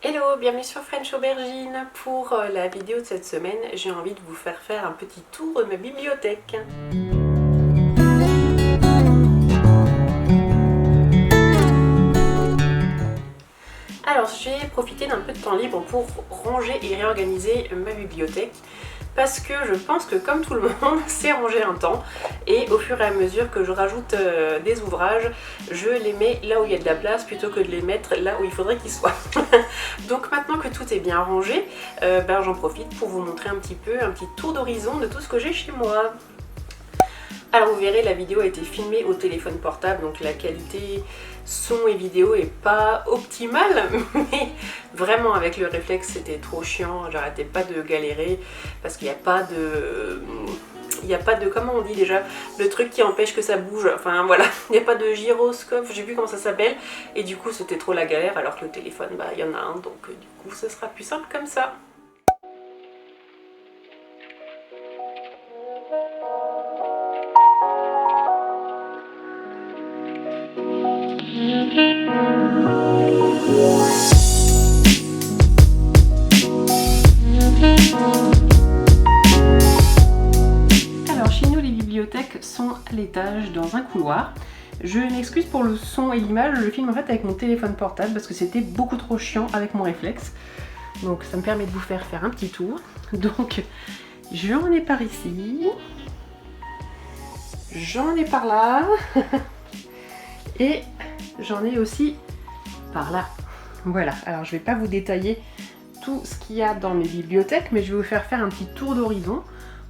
Hello, bienvenue sur French Aubergine. Pour la vidéo de cette semaine, j'ai envie de vous faire un petit tour de ma bibliothèque. Alors j'ai profité d'un peu de temps libre pour ranger et réorganiser ma bibliothèque parce que je pense que comme tout le monde, c'est ranger un temps et au fur et à mesure que je rajoute des ouvrages, je les mets là où il y a de la place plutôt que de les mettre là où il faudrait qu'ils soient. Donc maintenant que tout est bien rangé, j'en profite pour vous montrer un petit tour d'horizon de tout ce que j'ai chez moi. Alors vous verrez, la vidéo a été filmée au téléphone portable, donc la qualité son et vidéo est pas optimale, mais vraiment avec le réflexe c'était trop chiant, j'arrêtais pas de galérer parce qu'il n'y a pas de, comment on dit déjà, le truc qui empêche que ça bouge, enfin voilà, il n'y a pas de gyroscope, je sais plus comment ça s'appelle, et du coup c'était trop la galère alors que le téléphone, il y en a un, donc du coup ce sera plus simple comme ça. Alors chez nous les bibliothèques sont à l'étage dans un couloir. Je m'excuse pour le son et l'image, je filme en fait avec mon téléphone portable parce que c'était beaucoup trop chiant avec mon réflexe. Donc ça me permet de vous faire un petit tour. Donc j'en ai par ici, j'en ai par là et j'en ai aussi par là. Voilà, alors je vais pas vous détailler tout ce qu'il y a dans mes bibliothèques, mais je vais vous faire un petit tour d'horizon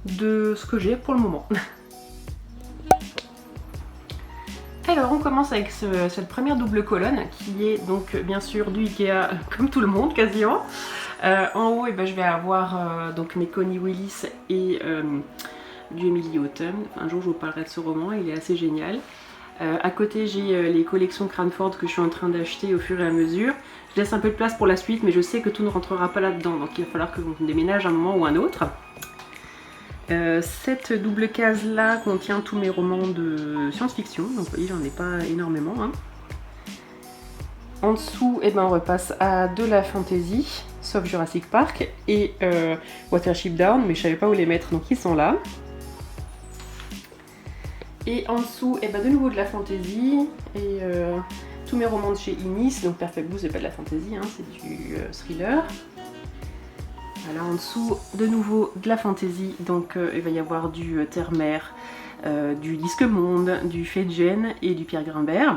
de ce que j'ai pour le moment. Alors on commence avec cette première double colonne qui est donc bien sûr du Ikea comme tout le monde quasiment. En haut je vais avoir donc mes Connie Willis et du Emily Autumn. Un jour je vous parlerai de ce roman, il est assez génial. À côté j'ai les collections Cranford que je suis en train d'acheter au fur et à mesure. Je laisse un peu de place pour la suite mais je sais que tout ne rentrera pas là-dedans, donc il va falloir que je déménage à un moment ou un autre. Cette double case là contient tous mes romans de science-fiction, donc vous voyez j'en ai pas énormément. Hein. En dessous on repasse à de la fantasy, sauf Jurassic Park et Watership Down, mais je savais pas où les mettre donc ils sont là. Et en dessous de nouveau de la fantasy et tous mes romans de chez Inis, donc Perfect Blue c'est pas de la fantasy, hein, c'est du thriller. Voilà, en dessous, de nouveau de la fantasy, donc il va y avoir du Terre-Mer, du Disque Monde, du Feijen et du Pierre Grimbert.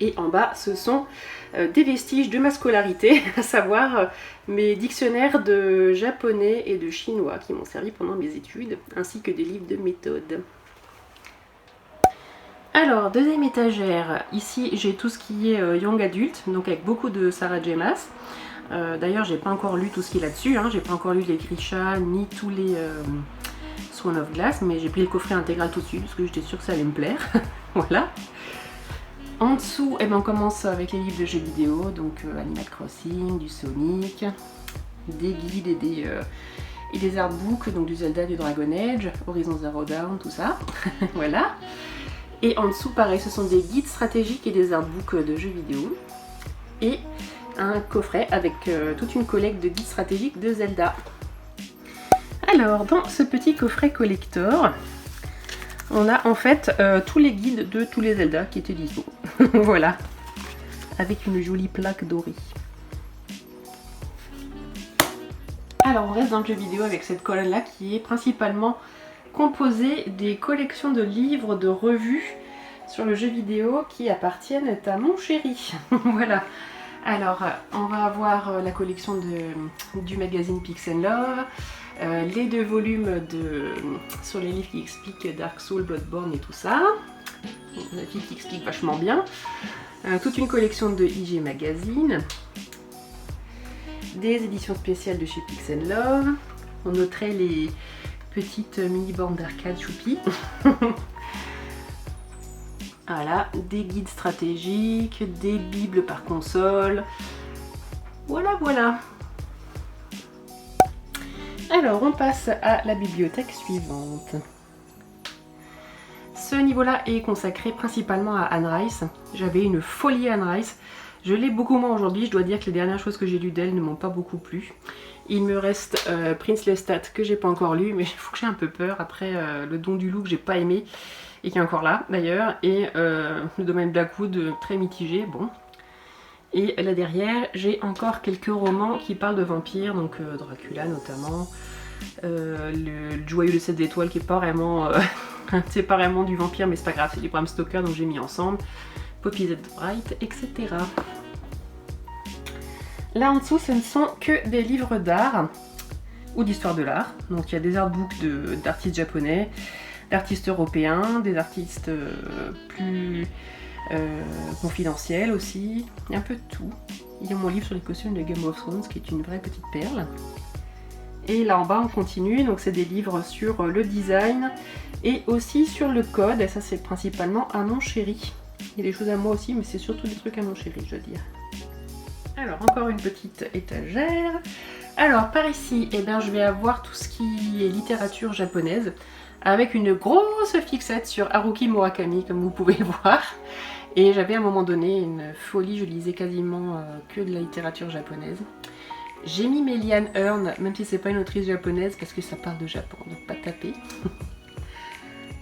Et en bas, ce sont des vestiges de ma scolarité, à savoir mes dictionnaires de japonais et de chinois qui m'ont servi pendant mes études, ainsi que des livres de méthode. Alors, deuxième étagère, ici j'ai tout ce qui est young adulte, donc avec beaucoup de Sarah J. Maas. D'ailleurs j'ai pas encore lu tout ce qui est là-dessus, hein. J'ai pas encore lu les Grisha ni tous les Swan of Glass, mais j'ai pris le coffret intégral tout de suite parce que j'étais sûre que ça allait me plaire. Voilà. En dessous, on commence avec les livres de jeux vidéo, donc Animal Crossing, du Sonic, des guides et des artbooks, donc du Zelda, du Dragon Age, Horizon Zero Dawn, tout ça. Voilà. Et en dessous, pareil, ce sont des guides stratégiques et des artbooks de jeux vidéo. Et un coffret avec toute une collecte de guides stratégiques de Zelda. Alors, dans ce petit coffret collector, on a en fait tous les guides de tous les Zelda qui étaient dispo. Voilà, avec une jolie plaque dorée. Alors, on reste dans le jeu vidéo avec cette colonne-là qui est principalement composée des collections de livres, de revues sur le jeu vidéo qui appartiennent à mon chéri. Voilà. Alors, on va avoir la collection du magazine Pix & Love, les 2 volumes sur les livres qui expliquent Dark Souls, Bloodborne et tout ça. La fille qui explique vachement bien. Toute une collection de IG Magazine. Des éditions spéciales de chez Pix & Love. On noterait les petites mini-bornes d'arcade choupi. Voilà, des guides stratégiques, des bibles par console. Voilà, voilà. Alors, on passe à la bibliothèque suivante. Ce niveau-là est consacré principalement à Anne Rice. J'avais une folie Anne Rice. Je l'ai beaucoup moins aujourd'hui, je dois dire que les dernières choses que j'ai lues d'elle ne m'ont pas beaucoup plu. Il me reste Prince Lestat que j'ai pas encore lu, mais il faut que j'ai un peu peur après Le Don du Loup que j'ai pas aimé et qui est encore là d'ailleurs, et Le Domaine Blackwood très mitigé, bon. Et là derrière, j'ai encore quelques romans qui parlent de vampires, donc Dracula notamment, le Joyeux de 7 étoiles qui est pas vraiment, c'est pas vraiment du vampire mais c'est pas grave, c'est du Bram Stoker donc j'ai mis ensemble, Poppy Z. Bride, etc. Là en dessous, ce ne sont que des livres d'art ou d'histoire de l'art. Donc il y a des artbooks d'artistes japonais, d'artistes européens, des artistes plus confidentiels aussi, un peu de tout. Il y a mon livre sur les costumes de Game of Thrones qui est une vraie petite perle. Et là en bas on continue, donc c'est des livres sur le design et aussi sur le code, et ça c'est principalement à mon chéri. Il y a des choses à moi aussi, mais c'est surtout des trucs à mon chéri, je veux dire. Alors, encore une petite étagère. Alors, par ici, eh bien, je vais avoir tout ce qui est littérature japonaise, avec une grosse fixette sur Haruki Murakami, comme vous pouvez voir. Et j'avais à un moment donné une folie, je lisais quasiment que de la littérature japonaise. J'ai mis Melian Hearn, même si c'est pas une autrice japonaise, parce que ça parle de Japon, donc pas taper.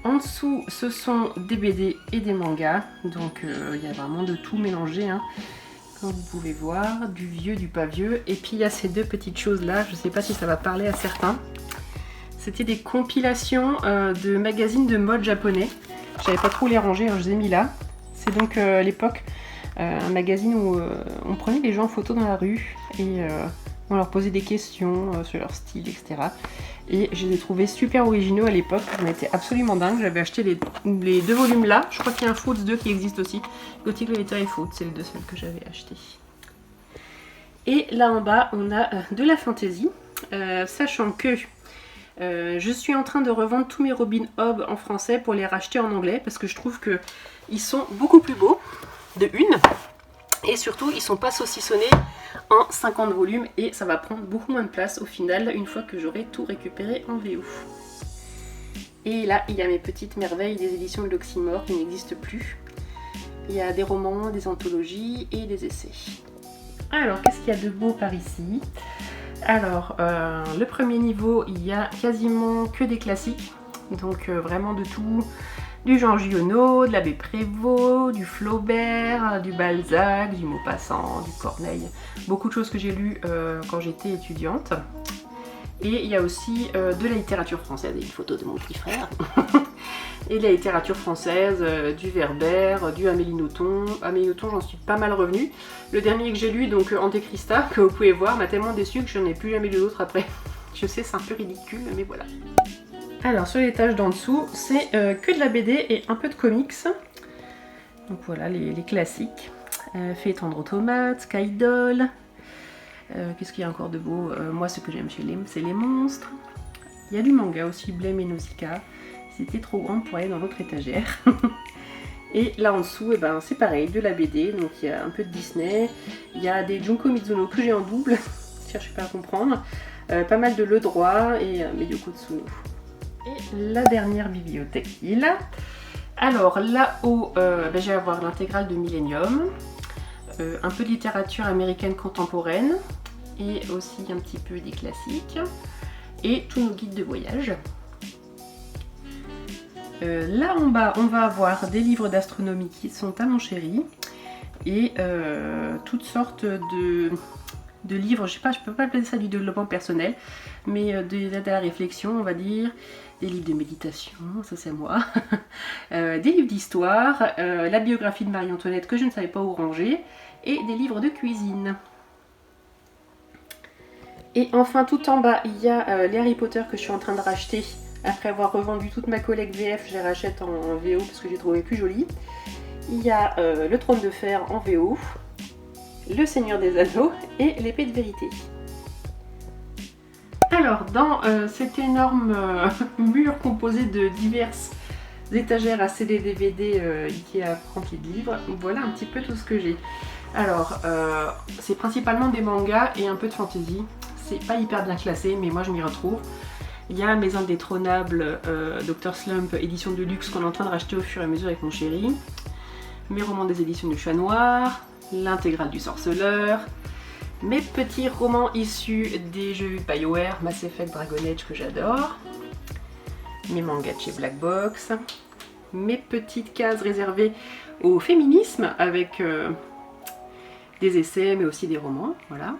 En dessous, ce sont des BD et des mangas, donc il y a vraiment de tout mélangé, hein. Comme vous pouvez voir, du vieux, du pas vieux. Et puis il y a ces deux petites choses là, je ne sais pas si ça va parler à certains. C'était des compilations de magazines de mode japonais. Je savais pas trop les ranger, alors je les ai mis là. C'est donc à l'époque un magazine où on prenait les gens en photo dans la rue et on leur posait des questions sur leur style, etc. Et je les ai trouvés super originaux à l'époque, j'en étais absolument dingue. J'avais acheté les deux volumes là, je crois qu'il y a un Foods 2 qui existe aussi. Gothic Letter et Foods, c'est les deux seuls que j'avais achetés. Et là en bas, on a de la fantasy, sachant que je suis en train de revendre tous mes Robin Hobb en français pour les racheter en anglais, parce que je trouve qu'ils sont beaucoup plus beaux, de une. Et surtout, ils sont pas saucissonnés en 50 volumes et ça va prendre beaucoup moins de place au final une fois que j'aurai tout récupéré en VO. Et là, il y a mes petites merveilles des éditions de l'Oxymore qui n'existent plus. Il y a des romans, des anthologies et des essais. Alors, qu'est-ce qu'il y a de beau par ici? Alors, le premier niveau, il y a quasiment que des classiques. Donc vraiment de tout. Du Jean Giono, de l'abbé Prévost, du Flaubert, du Balzac, du Maupassant, du Corneille. Beaucoup de choses que j'ai lues quand j'étais étudiante. Et il y a aussi de la littérature française, et une photo de mon petit frère. Et de la littérature française, du Werber, du Amélie Nothomb. Amélie Nothomb, j'en suis pas mal revenue. Le dernier que j'ai lu, donc Antéchrista, que vous pouvez voir, m'a tellement déçue que je n'en ai plus jamais lu d'autres après. Je sais, c'est un peu ridicule, mais voilà. Alors sur l'étage d'en dessous, c'est que de la BD et un peu de comics. Donc voilà les classiques. Fée tendre aux tomates, Sky Doll. Qu'est-ce qu'il y a encore de beau? Moi ce que j'aime chez les c'est les monstres. Il y a du manga aussi, Blame et Nausicaa. C'était trop grand pour aller dans l'autre étagère. Et là en dessous, eh ben, c'est pareil, de la BD. Donc il y a un peu de Disney. Il y a des Junko Mizuno que j'ai en double. Cherchez pas à comprendre. Pas mal de Le Droit et Meiyoko Tsuno. Et la dernière bibliothèque qui est là. Alors là-haut, je vais avoir l'intégrale de Millennium, un peu de littérature américaine contemporaine et aussi un petit peu des classiques et tous nos guides de voyage. Là en bas, on va avoir des livres d'astronomie qui sont à mon chéri et toutes sortes de livres, je sais pas, je peux pas appeler ça du développement personnel, mais des aides à la réflexion, on va dire, des livres de méditation, ça c'est moi, des livres d'histoire, la biographie de Marie-Antoinette que je ne savais pas où ranger, et des livres de cuisine. Et enfin tout en bas, il y a les Harry Potter que je suis en train de racheter. Après avoir revendu toute ma collecte VF, je les rachète en VO parce que j'ai trouvé plus joli. Il y a le Trône de Fer en VO, le Seigneur des Anneaux et l'Épée de Vérité. Alors, dans cet énorme mur composé de diverses étagères à CD, DVD, Ikea remplis de livres, voilà un petit peu tout ce que j'ai. Alors, c'est principalement des mangas et un peu de fantasy. C'est pas hyper bien classé, mais moi je m'y retrouve. Il y a Mes Indétrônables, Dr Slump, édition de luxe qu'on est en train de racheter au fur et à mesure avec mon chéri. Mes romans des éditions du Chat Noir. l'intégrale du Sorceleur, mes petits romans issus des jeux BioWare, Mass Effect, Dragon Age que j'adore, mes mangas de chez Black Box, mes petites cases réservées au féminisme avec des essais mais aussi des romans, voilà.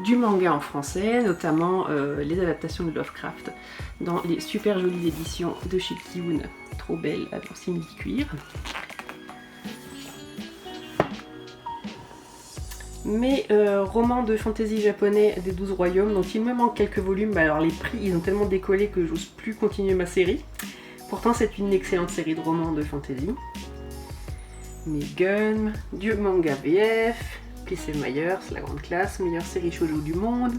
Du manga en français, notamment les adaptations de Lovecraft dans les super jolies éditions de chez Kiun, trop belles avec simili-cuir. Mes romans de fantasy japonais des 12 royaumes, dont il me manque quelques volumes, alors les prix ils ont tellement décollé que j'ose plus continuer ma série. Pourtant c'est une excellente série de romans de fantasy. Mes Gun, du manga VF, Peace & Myers, la grande classe, meilleure série shoujo du monde,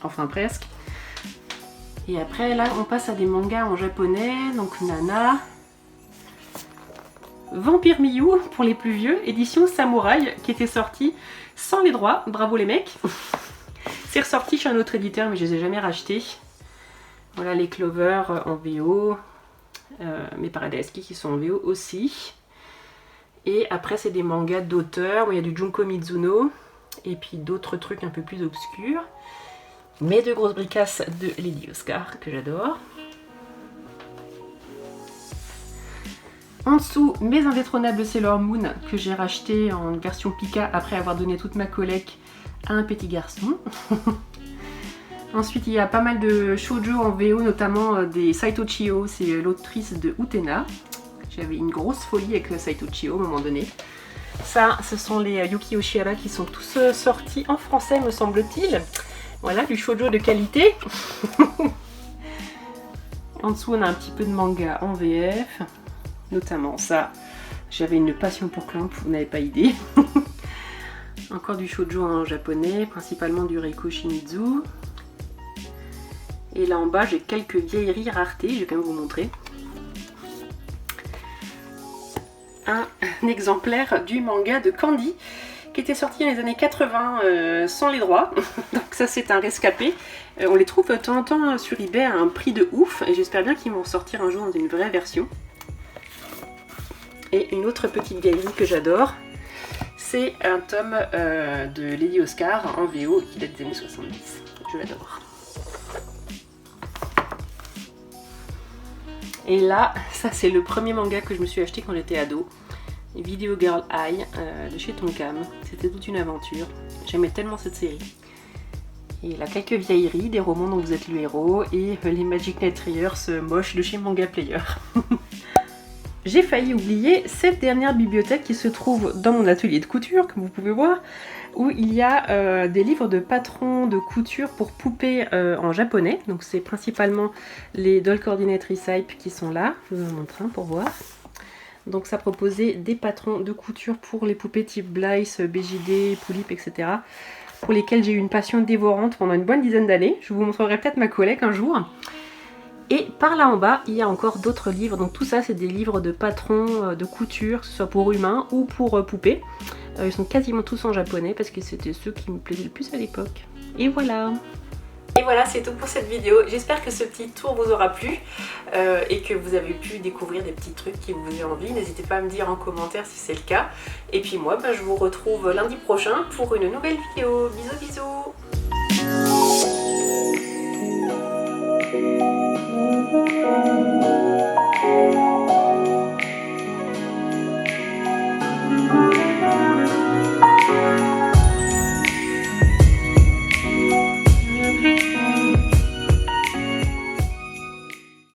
enfin presque. Et après là on passe à des mangas en japonais, donc Nana, Vampire Miyu pour les plus vieux, édition Samouraï, qui était sortie sans les droits, bravo les mecs. C'est ressorti chez un autre éditeur mais je les ai jamais rachetés. Voilà les Clover en VO, mes Paradise qui sont en VO aussi. Et après c'est des mangas d'auteurs, il y a du Junko Mizuno et puis d'autres trucs un peu plus obscurs. Mes deux grosses bricasses de Lady Oscar que j'adore. En dessous, mes indétrônables Sailor Moon que j'ai racheté en version Pika après avoir donné toute ma collecte à un petit garçon. Ensuite il y a pas mal de shoujo en VO, notamment des Saito Chiyo, c'est l'autrice de Utena. J'avais une grosse folie avec Saito Chiyo à un moment donné. Ça, ce sont les Yuki Oshihara qui sont tous sortis en français me semble-t-il. Voilà, du shoujo de qualité. En dessous on a un petit peu de manga en VF. Notamment ça, j'avais une passion pour Clamp, vous n'avez pas idée. Encore du shoujo en japonais, principalement du Reiko Shimizu. Et là en bas, j'ai quelques vieilleries raretés, je vais quand même vous montrer. Un exemplaire du manga de Candy, qui était sorti dans les années 80 sans les droits. Donc ça c'est un rescapé. On les trouve de temps en temps sur eBay à un prix de ouf, et j'espère bien qu'ils vont sortir un jour dans une vraie version. Et une autre petite vieillerie que j'adore, c'est un tome de Lady Oscar en VO qui date des années 70. Je l'adore. Et là, ça c'est le premier manga que je me suis acheté quand j'étais ado. Video Girl Eye de chez Tonkam. C'était toute une aventure. J'aimais tellement cette série. Et là, quelques vieilleries, des romans dont vous êtes le héros et les Magic Knight Readers moches de chez Manga Player. J'ai failli oublier cette dernière bibliothèque qui se trouve dans mon atelier de couture, comme vous pouvez voir, où il y a des livres de patrons de couture pour poupées en japonais. Donc c'est principalement les Doll Coordinate Recipe qui sont là. Je vous en montre un pour voir. Donc ça proposait des patrons de couture pour les poupées type Blythe, BJD, Poulip, etc. pour lesquels j'ai eu une passion dévorante pendant une bonne dizaine d'années. Je vous montrerai peut-être ma collecte un jour. Et par là en bas, il y a encore d'autres livres. Donc tout ça, c'est des livres de patrons de couture, que ce soit pour humains ou pour poupées. Ils sont quasiment tous en japonais parce que c'était ceux qui me plaisaient le plus à l'époque. Et voilà. Et voilà, c'est tout pour cette vidéo. J'espère que ce petit tour vous aura plu et que vous avez pu découvrir des petits trucs qui vous faisaient envie. N'hésitez pas à me dire en commentaire si c'est le cas. Et puis moi, je vous retrouve lundi prochain pour une nouvelle vidéo. Bisous bisous. Thank you.